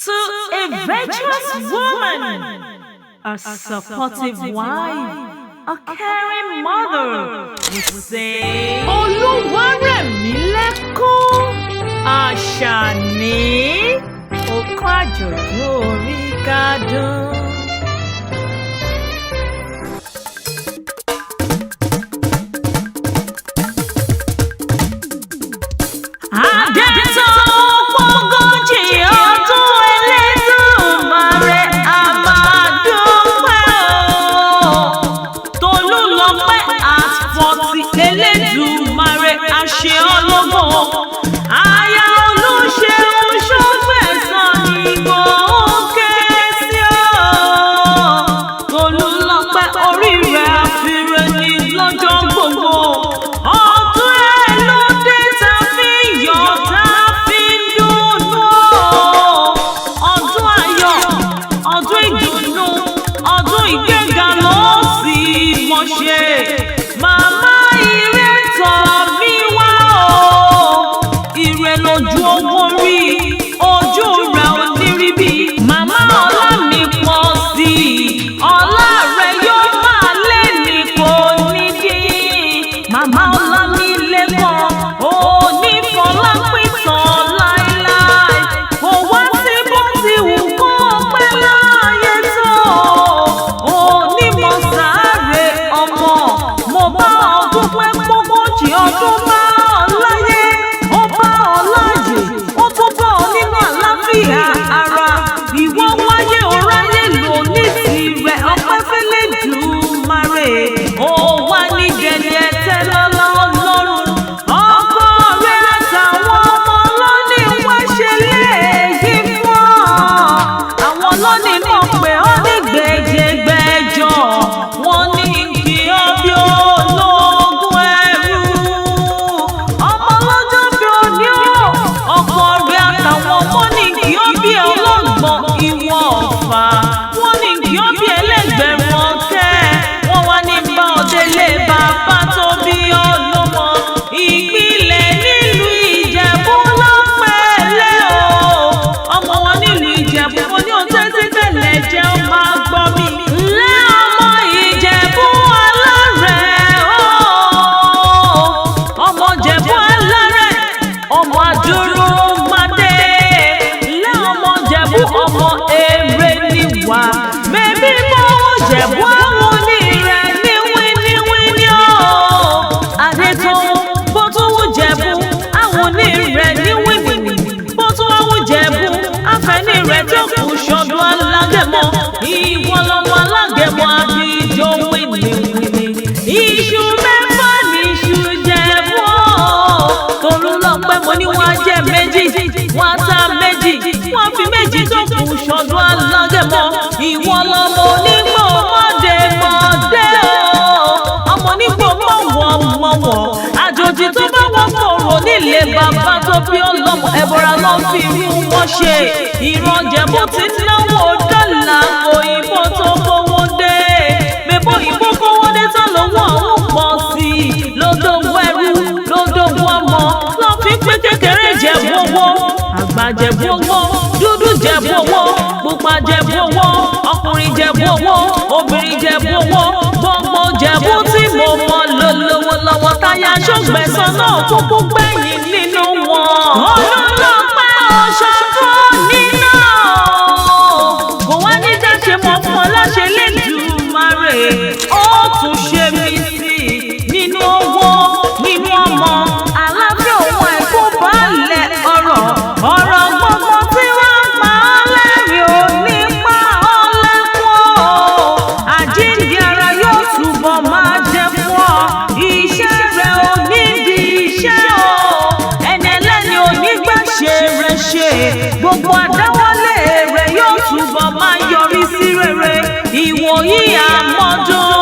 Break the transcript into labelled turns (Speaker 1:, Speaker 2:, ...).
Speaker 1: To a virtuous woman, a supportive wife, a caring mother, we say, Olúwarẹ̀mílẹ́kún Àṣàní, òkú àjọ̀dún orí kádùn. Ṣe ọlọ́gbọ́n aya Olúṣeun ṣọ́gbẹ̀sán ni mo ké sí ọ. Tolúlọpẹ́ orí rẹ̀ àfiré ní lọ́jọ́ gbogbo. Ọdún ẹ̀ ló dé tá fi ń yọ̀ tá fi ń dùnnú. Ọdún ayọ̀, ọdún ìdùnnú, ọdún ìgbéga ló sì mọ̀ ṣe. Màmá ire tọ̀ mí wá lójú owó rí ojú rẹ̀ ò ní rí bí. Màmá ọlá mi pọ̀ sí i, ọlá rẹ̀ yóò máa lé ní kò ní dín. Màmá ọlá mi lẹ́kọ̀ọ́ òní fọlá pìtàn láéláé. Kò wá sí bó ti wù kó pẹ́ láyé tó. Òní mo sáré ọmọ, mo bá ọdún pẹ́ pógójì ọdún bá ọ láyé. Ara ìwọ wáyé ọ̀ráyé lò ní tirẹ̀ ọpẹ́ fẹ́lẹ́ Èdùmàrè. Ó wá ní gẹ̀lẹ́ ẹ̀tẹ́ lọ́lá Ọlọ́run. Ọkọ rẹ̀ àtàwọn ọmọ lọ́ní wá ṣe léyìí fún ọ. Àwọn lọ́ní mọ̀ pé ó ní gbèjègbèjọ. Wọ́n ní kí ọ bí ológun ẹrú. Ọmọ lọ́jọ́ bí òní ò. Ọkọ rẹ̀ àtàwọn ọmọ ní kí ọ bí ọlọ́gbọ̀n ìwọ ọ̀fà. Wọ́n ní kí ọ bí ẹlẹ́gbẹ̀rún ọ̀kẹ́. Wọ́n wá ní bá ọdẹlé bàbá tó bí ọlọ́mọ. Ìpìlẹ̀ nílùú Ìjẹ̀bú ló pẹ̀lẹ́ o. Ọmọ wọn nílùú Ìjẹ̀bú mo ní oṣù tí tẹ̀lẹ̀ jẹ́ ó máa gbọ́ mi. Lé ọmọ Ìjẹ̀bú alárẹ̀ o. Ọmọ Ìjẹ̀bú alárẹ̀, ọmọ àdúró mádé. Lé ọmọ Ìjẹ̀bú ọmọ èrè níwà. Bébí mo Ìjẹ̀bú àwọn onírẹ̀ ní wíníwíní o. Adétòun bó tún wù Jẹ̀bú àwọn onírẹ̀ ní wíníwíní. Bó tún wà wù Jẹ̀bú àfẹ́ní rẹ̀ tó kù ṣọdún alágẹmọ. Ìwọ lọmọ alágẹmọ àbíjọ wíníwíní. Iṣu mẹ́fà ní iṣu Jẹ̀bú o. Tolúlọpẹ́ mo ní wọ́n á jẹ́ méjì, wọ́n á ta méjì, wọ́n fi méjì tó kù ṣọdún alágẹmọ. Ìwọ lọmọ onígbò mọ́dé o. Ọmọ onígbò mọ̀wọ̀. Àjòjì tó bá wọ́n kòrò nílé bàbá tó bí ọlọ́mọ ẹ̀bọ̀ra ló fi irú wọn ṣe. Ìran Jẹ̀bú ti náwó dọ́là òyìnbó tó kówó dé. Bébó òyìnbó kówó dé tán lówó àwọn pọ̀ sí i. Lódòwó ẹrú, lódòwó ọmọ, lọ́ fi pé kékeré Jẹ̀bú owó. Àgbà Jẹ̀bú owó, dúdú Jẹ̀bú owó, pupa Jẹ̀bú owó, ọkùnrin Jẹ̀bú owó, obìnrin Jẹ̀bú owó. Gbogbo Jẹ̀bú tí mo mọ̀ ló lówó lọ́wọ́ táyà ṣọ́gbẹ̀sán náà kúkú gbẹ̀yìn nínú wọn. Olúlọpẹ́ ọ̀ṣọ́dún nínú. Kò wá ní dáṣe mọ̀ fún ọ láṣẹ l'Èdùmàrè. Ó tún ṣe mí sí nínú owó, nínú ọmọ. Àlàáfíà òun ẹ̀kú balẹ̀ ọ̀rọ̀. Ọ̀rọ̀ gbogbo tí wọ́n pa ọ́ lẹ́rìn ò ní pa ọ́ lẹ́kún o. Àjíǹde ara yóò túbọ̀ máa jẹ fún ọ. Iṣẹ́ rẹ̀ ò ní di iṣẹ́ o. Ẹni ẹlẹ́ni ò ní gbàṣẹ rẹ̀ ṣe. Gbogbo àdáwọ́lé rẹ̀ yóò túbọ̀ máa yọrí sí rere. Ìwòyí àmọ́dún.